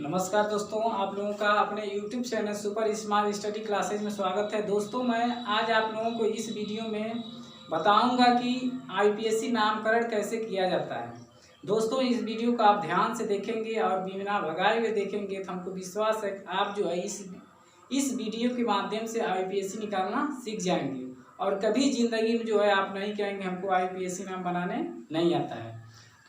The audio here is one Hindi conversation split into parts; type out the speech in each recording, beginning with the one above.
नमस्कार दोस्तों, आप लोगों का अपने YouTube channel super smart study classes में स्वागत है। दोस्तों, मैं आज आप लोगों को इस वीडियो में बताऊंगा कि IPSC नामकरण कैसे किया जाता है। दोस्तों, इस वीडियो को आप ध्यान से देखेंगे और बिना भगाए हुए देखेंगे तो हमको विश्वास है कि आप जो है इस वीडियो के माध्यम से IPSC निकालना सीख जाएंगे और कभी ज़िंदगी में जो है आप नहीं कहेंगे हमको IPSC नाम बनाने नहीं आता है।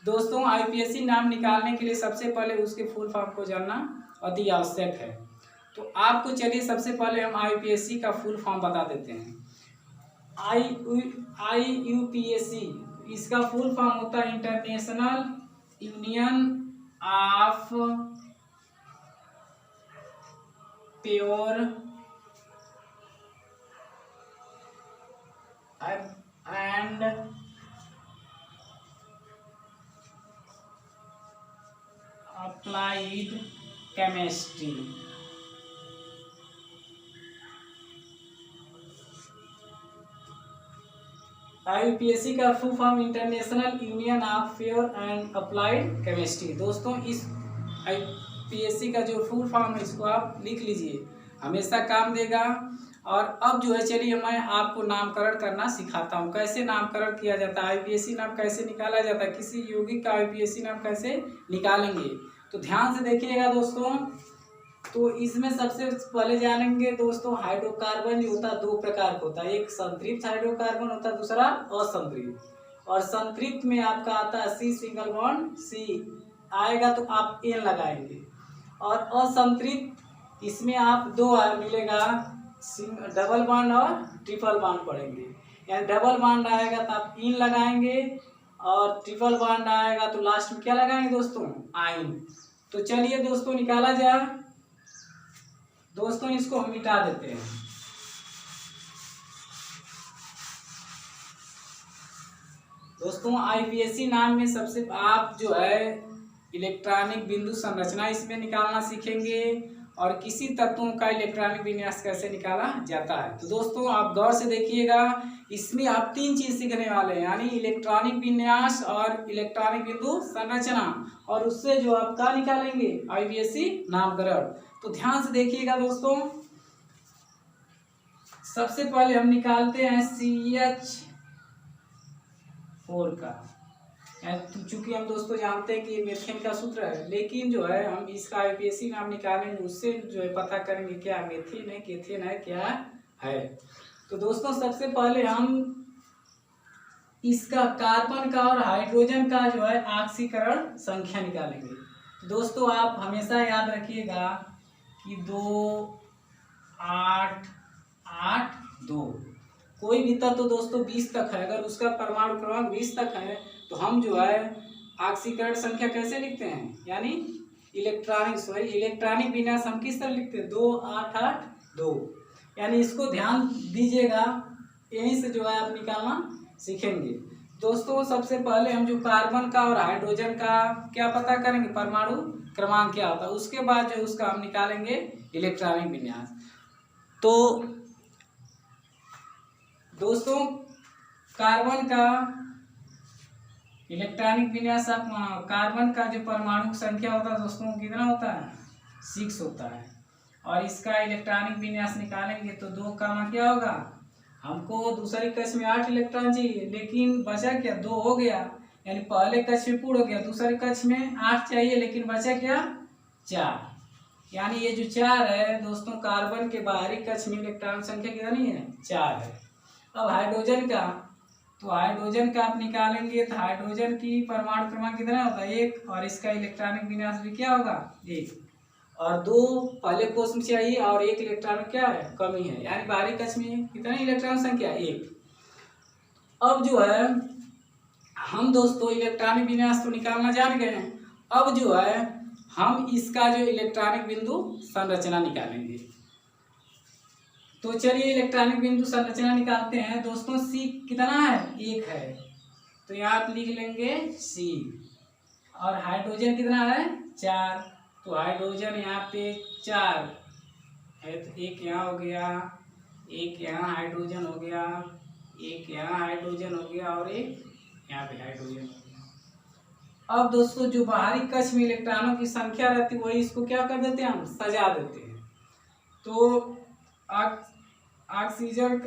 दोस्तों, IPSC नाम निकालने के लिए सबसे पहले उसके फुल फॉर्म को जानना अति आवश्यक है। तो आपको चलिए सबसे पहले हम IPSC का फुल फॉर्म बता देते हैं। IUPAC इसका फुल फॉर्म होता है international union of pure and applied chemistry. IUPAC का full form international union of pure and applied chemistry. दोस्तों, इस IUPAC का जो फुल फॉर्म है इसको आप लिख लीजिए, हमेशा काम देगा। और अब जो है चलिए मैं आपको नामकरण करना सिखाता हूँ, कैसे नामकरण किया जाता है, IPSC नाम कैसे निकाला जाता है, किसी यौगिक का IPSC नाम कैसे निकालेंगे। तो ध्यान से देखिएगा दोस्तों। तो इसमें सबसे पहले जानेंगे दोस्तों, हाइड्रोकार्बन जो होता है दो प्रकार का होता है, एक संतृप्त हाइड्रोकार्बन होता है, दूसरा असंतृप्त। और संतृप्त में आपका आता है C सिंगल बॉन्ड C आएगा तो आप N लगाएंगे, और असंतृप्त इसमें आप दो मिलेगा, डबल बॉन्ड और ट्रिपल बॉन्ड पड़ेंगे। यानी डबल बॉन्ड आएगा तो आप इन लगाएंगे, और ट्रिपल बॉन्ड आएगा तो लास्ट में क्या लगाएंगे दोस्तों, आइन। तो चलिए दोस्तों निकाला जाए। दोस्तों, इसको हम मिटा देते हैं। दोस्तों, IPSC नाम में सबसे आप जो है इलेक्ट्रॉनिक बिंदु संरचना इसमें निकालना सीखेंगे और किसी तत्वों का इलेक्ट्रॉनिक विन्यास कैसे निकाला जाता है। तो दोस्तों आप गौर से देखिएगा, इसमें आप तीन चीज सीखने वाले हैं, यानी इलेक्ट्रॉनिक विन्यास और इलेक्ट्रॉनिक बिंदु संरचना, और उससे जो आप क्या निकालेंगे, IPSC नामकरण। तो ध्यान से देखिएगा दोस्तों। सबसे पहले हम निकालते हैं CH4 का। चूंकि हम दोस्तों जानते हैं कि मीथेन का सूत्र है, लेकिन जो है हम इसका IPSC नाम निकालेंगे, उससे जो है पता करेंगे क्या मीथेन है, केथेन है, क्या है। तो दोस्तों सबसे पहले हम इसका कार्बन का और हाइड्रोजन का जो है ऑक्सीकरण संख्या निकालेंगे। तो दोस्तों आप हमेशा याद रखिएगा कि 2 8 8 2 कोई भी तत्व तो दोस्तों 20 तक है, अगर उसका परमाणु क्रमांक 20 तक है तो हम जो है ऑक्सीकरण संख्या कैसे लिखते हैं, यानी इलेक्ट्रॉनिक विन्यास हम किस तरह लिखते हैं, 2 8 8 2। यानी इसको ध्यान दीजिएगा, यहीं से जो है आप निकालना सीखेंगे। दोस्तों सबसे पहले हम जो कार्बन का और हाइड्रोजन का क्या पता करेंगे, परमाणु क्रमांक क्या होता है, उसके बाद जो उसका हम निकालेंगे इलेक्ट्रॉनिक विन्यास। तो दोस्तों कार्बन का इलेक्ट्रॉनिक विन्यास, कार्बन का जो परमाणु संख्या होता है दोस्तों कितना होता है, 6 होता है। और इसका इलेक्ट्रॉनिक विन्यास निकालेंगे तो 2 का क्या होगा, हमको दूसरे कक्ष में 8 इलेक्ट्रॉन चाहिए, लेकिन बचा क्या, 2 हो गया। यानी पहले कक्ष में पूर्ण हो गया, दूसरे कक्ष में 8 चाहिए, लेकिन बचा क्या, 4। यानी ये जो 4 है दोस्तों, कार्बन के बाहरी कक्ष में इलेक्ट्रॉन संख्या कितनी है, 4 है। अब हाइड्रोजन का, तो हाइड्रोजन का आप निकालेंगे तो हाइड्रोजन की परमाणु क्रमांक कितना होता है, 1, और इसका इलेक्ट्रॉनिक विन्यास भी क्या होगा, 1। और 2 पहले कोष में चाहिए और 1 इलेक्ट्रॉन क्या है, कमी है, यानी बाहरी कक्ष में कितने इलेक्ट्रॉन संख्या, 1। अब जो है हम दोस्तों इलेक्ट्रॉनिक विन्यास तो निकालना जान गए हैं, अब जो है हम इसका जो इलेक्ट्रॉनिक बिंदु संरचना निकालेंगे। तो चलिए इलेक्ट्रॉनिक बिंदु संरचना निकालते हैं। दोस्तों C कितना है, 1 है, तो यहाँ आप लिख लेंगे C। और हाइड्रोजन कितना है, 4, तो हाइड्रोजन यहाँ पे 4 है, तो 1 यहाँ हो गया, 1 यहाँ हाइड्रोजन हो गया, 1 यहाँ हाइड्रोजन हो गया, और 1 यहाँ पे हाइड्रोजन हो गया। अब दोस्तों जो बाहरी कक्ष में इलेक्ट्रॉनों की संख्या रहती है वही इसको क्या कर देते हैं, हम सजा देते हैं। तो ऑक्सीजन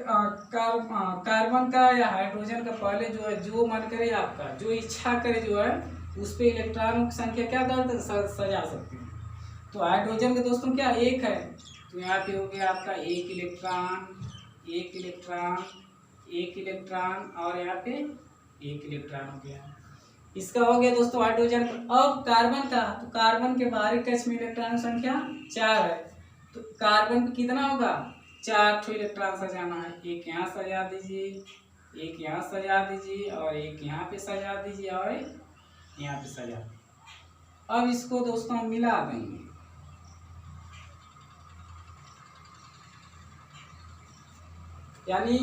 कार्बन का या हाइड्रोजन का पहले जो है, जो मन करे आपका, जो इच्छा करे जो है उस पे इलेक्ट्रॉनों की संख्या क्या करते हैं, सजा सकते हैं। तो हाइड्रोजन के दोस्तों क्या एक है, तो यहाँ पे हो गया आपका एक इलेक्ट्रॉन, एक इलेक्ट्रॉन, एक इलेक्ट्रॉन, और यहाँ पे एक इलेक्ट्रॉन हो गया। इसका हो गया दोस्तों हाइड्रोजन का। अब कार्बन का, तो कार्बन के बाहरी कक्ष में इलेक्ट्रॉन संख्या 4 है, तो कार्बन पे कितना होगा, 4 ठो इलेक्ट्रॉन सजाना है। एक यहाँ सजा दीजिए, एक यहाँ सजा दीजिए, और एक यहाँ पे सजा दीजिए, और यहाँ पे सजा दीजिए। अब इसको दोस्तों हम मिला देंगे, यानी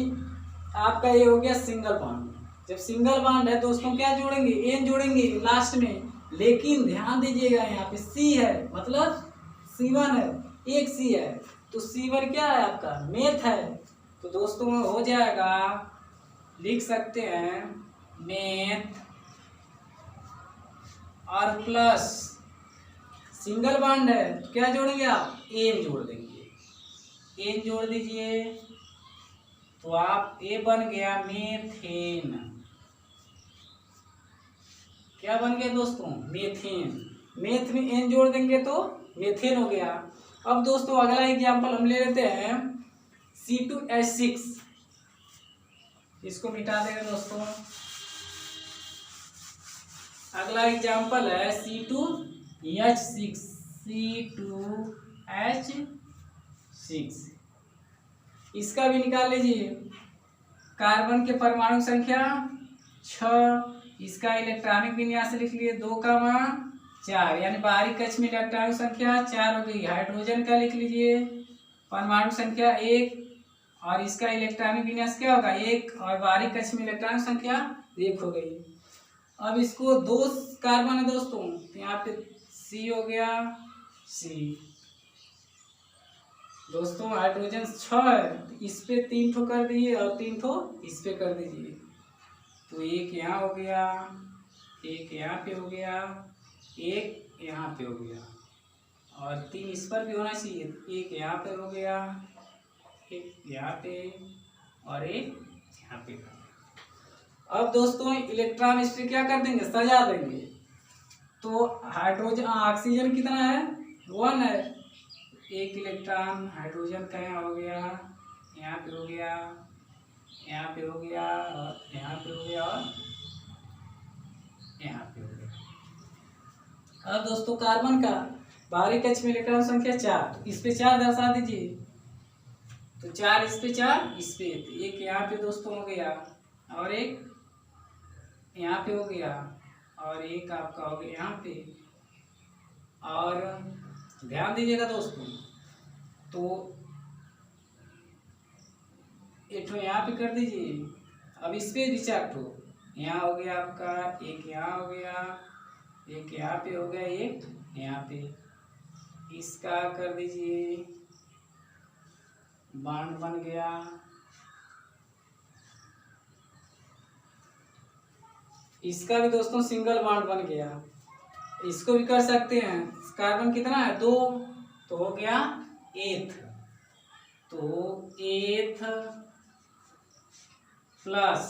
आपका ये हो गया सिंगल बॉन्ड। जब सिंगल बॉन्ड है दोस्तों क्या जोड़ेंगे, एन जोड़ेंगे लास्ट में, लेकिन ध्यान दीजिएगा यहाँ पे सी है, मतलब C1 है, एक सी है, तो C1 क्या है आपका, मेथ है। तो दोस्तों हो जाएगा, लिख सकते हैं मेथ और प्लस सिंगल बॉन्ड है तो क्या जोड़ेंगे आप, एन जोड़ देंगे, एन जोड़ दीजिए, तो आप ये बन गया मेथेन। क्या बन गया दोस्तों, मेथेन। मेथ में एन जोड़ देंगे तो मेथेन हो गया। अब दोस्तों अगला एग्जांपल हम ले लेते हैं C2H6, इसको मिटा देंगे दोस्तों। अगला एग्जांपल है C2H6, C2H6, इसका भी निकाल लीजिए। कार्बन के परमाणु संख्या 6, इसका इलेक्ट्रॉनिक विन्यास लिख लिए 2,4, यानी बाहरी कक्ष में इलेक्ट्रॉनिक संख्या 4 हो गई। हाइड्रोजन का लिख लीजिए, परमाणु संख्या 1, और इसका इलेक्ट्रॉनिक विन्यास क्या होगा 1, और बाहरी कक्ष में इलेक्ट्रॉनिक संख्या 1 हो गई। अब इसको 2 कार्बन है दोस्तों, तो यहाँ पे C हो गया, C। दोस्तों हाइड्रोजन 6 है, तो इस पे 3 ठो कर दीजिए और 3 ठो इस पे कर दीजिए, तो एक यहाँ हो गया, एक यहाँ पे हो गया, एक यहाँ पे हो गया, और 3 इस पर भी होना चाहिए, एक यहाँ पे हो गया, एक यहाँ पे, और एक यहाँ पे। अब दोस्तों इलेक्ट्रॉन इस पे क्या कर देंगे, सजा देंगे। तो हाइड्रोजन ऑक्सीजन कितना है, 1 है, एक इलेक्ट्रॉन हाइड्रोजन का यहाँ हो गया, यहाँ पे हो गया, यहाँ पे हो गया, और यहाँ पे हो गया, और यहाँ पे हो गया। अब दोस्तों कार्बन का बाहरी कक्ष में इलेक्ट्रॉन संख्या 4, तो इस पे 4 दर्शा दीजिए, तो 4 इस पे, 4 इस पे, तो एक यहाँ पे दोस्तों हो गया, और एक यहाँ पे हो गया, और एक आपका हो गया यहाँ पे। और ध्यान दीजिएगा दोस्तों, तो एक ठो यहाँ पे कर दीजिए, अब इस पे भी 4 ठो, यहाँ हो गया आपका, एक यहाँ हो गया, एक यहाँ पे हो गया, एक यहाँ पे, इसका कर दीजिए, बॉन्ड बन गया। इसका भी दोस्तों सिंगल बॉन्ड बन गया, इसको भी कर सकते हैं। कार्बन कितना है, 2, तो हो गया एथ, तो एथ प्लस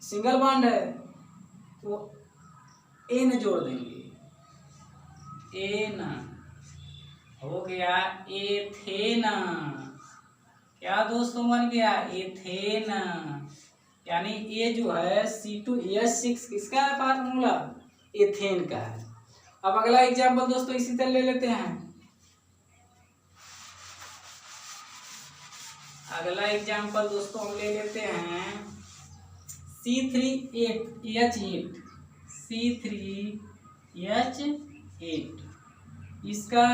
सिंगल बॉन्ड है तो एन जोड़ देंगे, एन हो गया एथेन। क्या दोस्तों बन गया, एथेन। यानी ये जो है C2H6 किसका है फार्मूला, एथेन का है। अब अगला एग्जांपल दोस्तों इसी तरह ले लेते हैं। अगला एग्जांपल दोस्तों हम ले लेते हैं C3H8, C3H8, इसका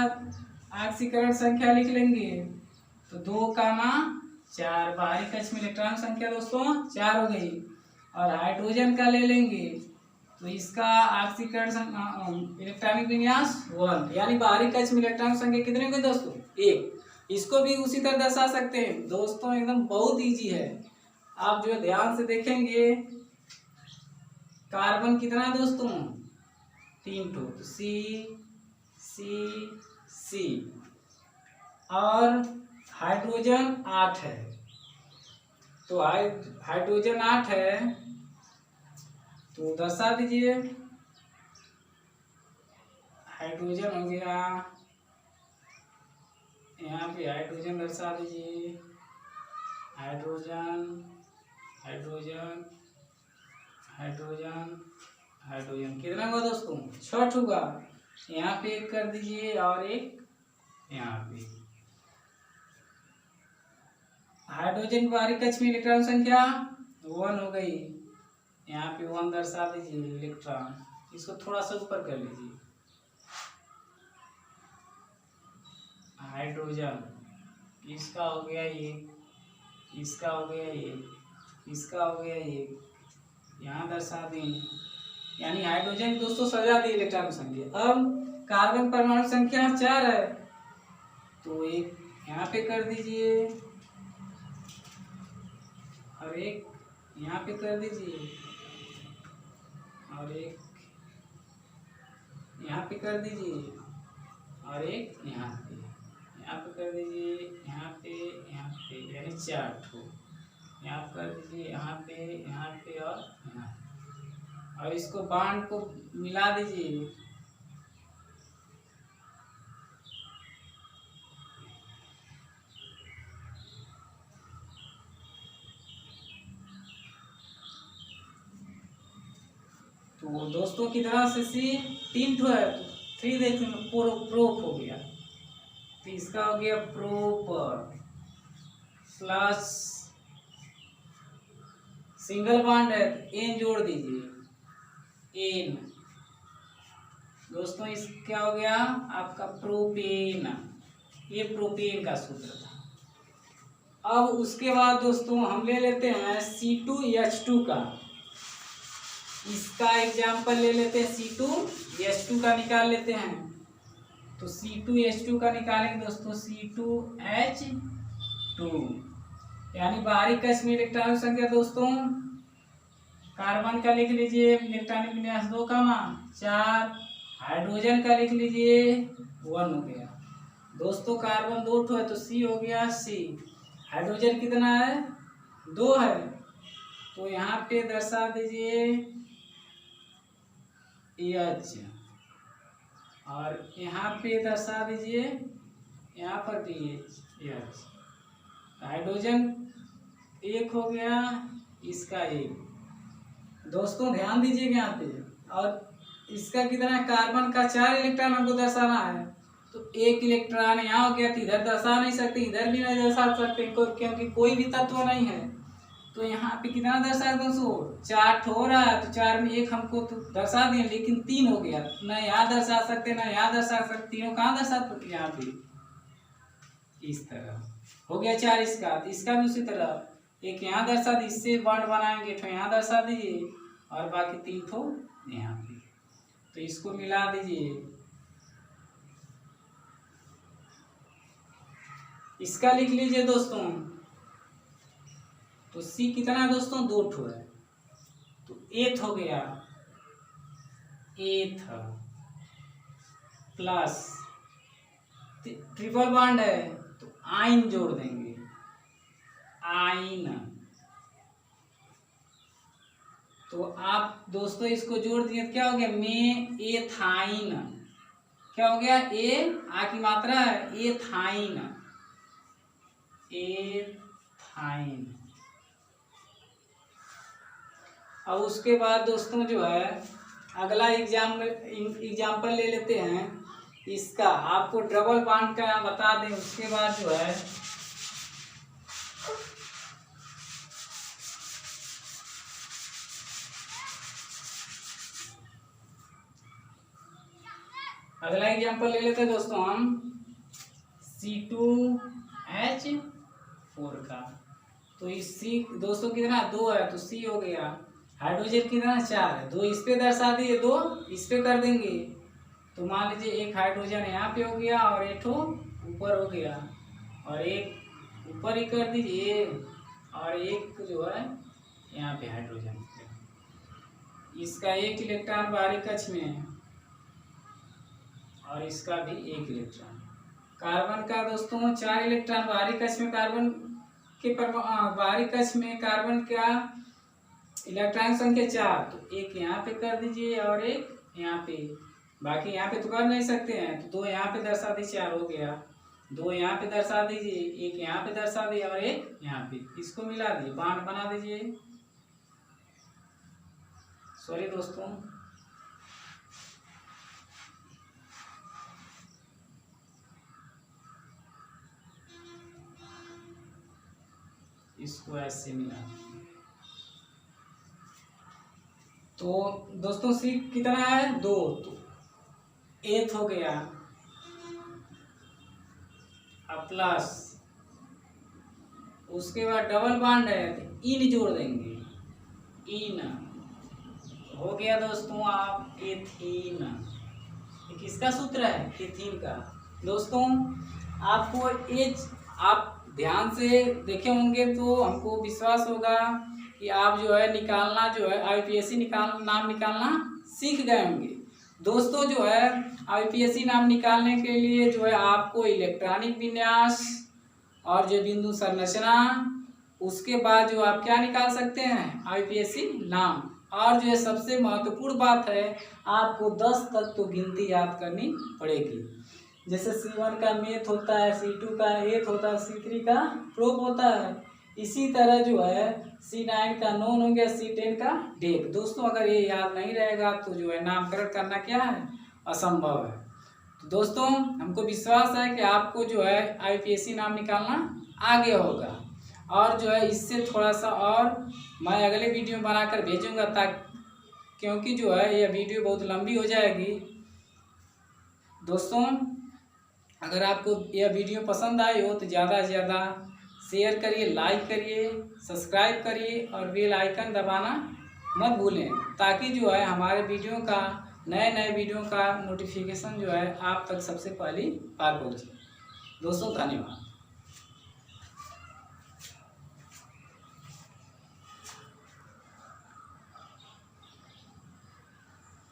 ऑक्सीकरण संख्या लिख लेंगे, तो 2,4, बाहरी कक्ष में इलेक्ट्रॉन संख्या दोस्तों 4 हो गई। और हाइड्रोजन का ले लेंगे, तो इसका ऑक्सीकरण इलेक्ट्रॉनिक विन्यास 1, यानी बाहरी कक्ष में इलेक्ट्रॉन संख्या कितने हो गए दोस्तों, 1। इसको भी उसी तरह दर्शा सकते हैं दोस्तों, एकदम बहुत इजी है। आप जो ध्यान से देखेंगे कार्बन कितना है दोस्तों, 3 ठो, तो सी सी सी। और हाइड्रोजन 8 है, तो हाइड्रोजन 8 है, तो दर्शा दीजिए। हाइड्रोजन हो गया, यहाँ पे हाइड्रोजन दर्शा दीजिए। हाइड्रोजन हाइड्रोजन हाइड्रोजन हाइड्रोजन कितना हुआ दोस्तों, 6 होगा। यहाँ पे एक कर दीजिए और एक यहाँ पे। हाइड्रोजन बाहरी कक्ष में इलेक्ट्रॉन संख्या 1 हो गई, यहाँ पे 1 दर्शा दीजिए इलेक्ट्रॉन। इसको थोड़ा सा ऊपर कर लीजिए। हाइड्रोजन इसका हो गया एक, इसका हो गया एक, इसका हो गया एक, यहाँ दर्शा दें। यानी हाइड्रोजन दोस्तों सजा दी इलेक्ट्रॉन संख्या। अब कार्बन परमाणु संख्या 4 है, तो एक यहाँ पे कर दीजिए और एक यहाँ पे कर दीजिए और एक यहाँ पे कर दीजिए और एक यहाँ पे कर दीजिए, यहाँ पे यानी 4 ठो। यहाँ कर दीजिए, यहाँ पे और यहाँ पे। और इसको बांड को मिला दीजिए। तो दोस्तों की तरह से सी 3 ठो है, तो 3 देखने में प्रोप हो गया, तो इसका हो गया प्रोपर प्लस सिंगल बॉन्ड है, एन जोड़ दीजिए, एन। दोस्तों इस क्या हो गया आपका प्रोपेन, ये प्रोपेन का सूत्र था। अब उसके बाद दोस्तों हम ले लेते हैं C2H2 का। इसका एग्जाम्पल ले लेते हैं, C2H2 का निकाल लेते हैं। तो C2H2 का निकालेंगे दोस्तों, C2H2 यानी बाहरी कक्ष में इलेक्ट्रॉन संख्या दोस्तों, कार्बन का लिख लीजिए इलेक्ट्रॉनिक विन्यास 2, 4। हाइड्रोजन का लिख लीजिए 1 हो गया। दोस्तों कार्बन 2 ठो है, तो C हो गया C। हाइड्रोजन कितना है, 2 है, तो यहाँ पे दर्शा दीजिए H, और यहाँ पे दर्शा दीजिए यहाँ पर भी H। हाइड्रोजन 1 हो गया, इसका 1। दोस्तों ध्यान दीजिएगा यहाँ पे। और इसका कितना है, कार्बन का 4 इलेक्ट्रॉन हमको दर्शाना है, तो 1 इलेक्ट्रॉन यहाँ हो गया, तो इधर दर्शा नहीं सकते, इधर भी नहीं दर्शा सकते क्योंकि कोई भी तत्व नहीं है। तो यहाँ पे कितना दर्शा है दोस्तों, 4 ठो हो रहा है, तो 4 में 1 हमको तो दर्शा दिए, लेकिन 3 हो गया, ना यहाँ दर्शा सकते ना यहाँ दर्शा सकते। तीनों कहाँ दर्शा सकते, यहाँ पे इस तरह हो गया 4 इसका। तो इसका भी उसी तरह एक यहाँ दर्शा दी, इससे बॉन्ड बनाएंगे, ठो यहाँ दर्शा दीजिए और बाकी 3 ठो यहाँ पे। तो इसको मिला दीजिए। इसका लिख लीजिए दोस्तों, तो C कितना है दोस्तों, 2 ठो है, तो 8 हो गया, 8 प्लस ट्रिपल बॉन्ड है, तो आइन जोड़ देंगे, आइन। तो आप दोस्तों इसको जोड़ दिए, क्या हो गया, मेथाइन। क्या हो गया, ए आ की मात्रा है, एथाइन, एथाइन। अब उसके बाद दोस्तों जो है अगला एग्जाम्पल ले लेते हैं। इसका आपको डबल बॉन्ड का बता दें, उसके बाद जो है अगला एग्जाम्पल ले लेते हैं दोस्तों हम C2H4 का। तो इस C दोस्तों कितना 2 है, तो C हो गया। हाइड्रोजन कितना 4 है, 2 इस पे दर्शा दिए, 2 इस पे कर देंगे, तो मान लीजिए एक हाइड्रोजन यहाँ पे हो गया और एक ऊपर हो गया, और एक ऊपर ही कर दीजिए और एक जो है यहाँ पे हाइड्रोजन। इसका एक इलेक्ट्रॉन बाहरी कक्ष में है और इसका भी एक इलेक्ट्रॉन। कार्बन का दोस्तों 4 इलेक्ट्रॉन बाहरी कक्ष में, कार्बन के बाहरी कक्ष में कार्बन का इलेक्ट्रॉन संख्या 4, तो एक यहाँ पे कर दीजिए और एक यहाँ पे, बाकी यहाँ पे तो कर नहीं सकते हैं, तो 2 यहाँ पे दर्शा दीजिए, 4 हो गया। 2 यहाँ पे दर्शा दीजिए, एक यहाँ पे दर्शा दिए और एक यहाँ पे, इसको मिला दीजिए, बांड बना दीजिए। सॉरी दोस्तों, इसको ऐसे मिला। तो दोस्तों सी कितना है 2, तो 8 हो गया। अब प्लस, उसके बाद डबल बॉन्ड है तो इन जोड़ देंगे, इन हो गया दोस्तों आप एथीन। ये किसका सूत्र है? एथीन का। दोस्तों आपको एच आप ध्यान से देखे होंगे तो हमको विश्वास होगा कि आप जो है निकालना, जो है IUPAC नाम निकालना सीख गए होंगे। दोस्तों जो है IUPAC नाम निकालने के लिए जो है आपको इलेक्ट्रॉनिक विन्यास और जो बिंदु संरचना, उसके बाद जो आप क्या निकाल सकते हैं IUPAC नाम, और जो है सबसे महत्वपूर्ण बात है आपको 10 तक तो गिनती याद करनी पड़ेगी। जैसे C1 का मेथ होता है, C2 का एथ होता है, C3 का प्रोप होता है, इसी तरह जो है C9 का नोन हो गया, C10 का डेक। दोस्तों अगर ये याद नहीं रहेगा तो जो है नामकरण करना क्या है, असंभव है। तो दोस्तों हमको विश्वास है कि आपको जो है IUPAC नाम निकालना आ गया होगा, और जो है इससे थोड़ा सा और मैं अगले वीडियो बनाकर भेजूंगा, ताकि क्योंकि जो है यह वीडियो बहुत लंबी हो जाएगी। दोस्तों अगर आपको यह वीडियो पसंद आई हो तो ज़्यादा से ज़्यादा शेयर करिए, लाइक करिए, सब्सक्राइब करिए और बेल आइकन दबाना मत भूलें, ताकि जो है हमारे वीडियो का नए वीडियो का नोटिफिकेशन जो है आप तक सबसे पहले पार पहुँचे। दोस्तों धन्यवाद।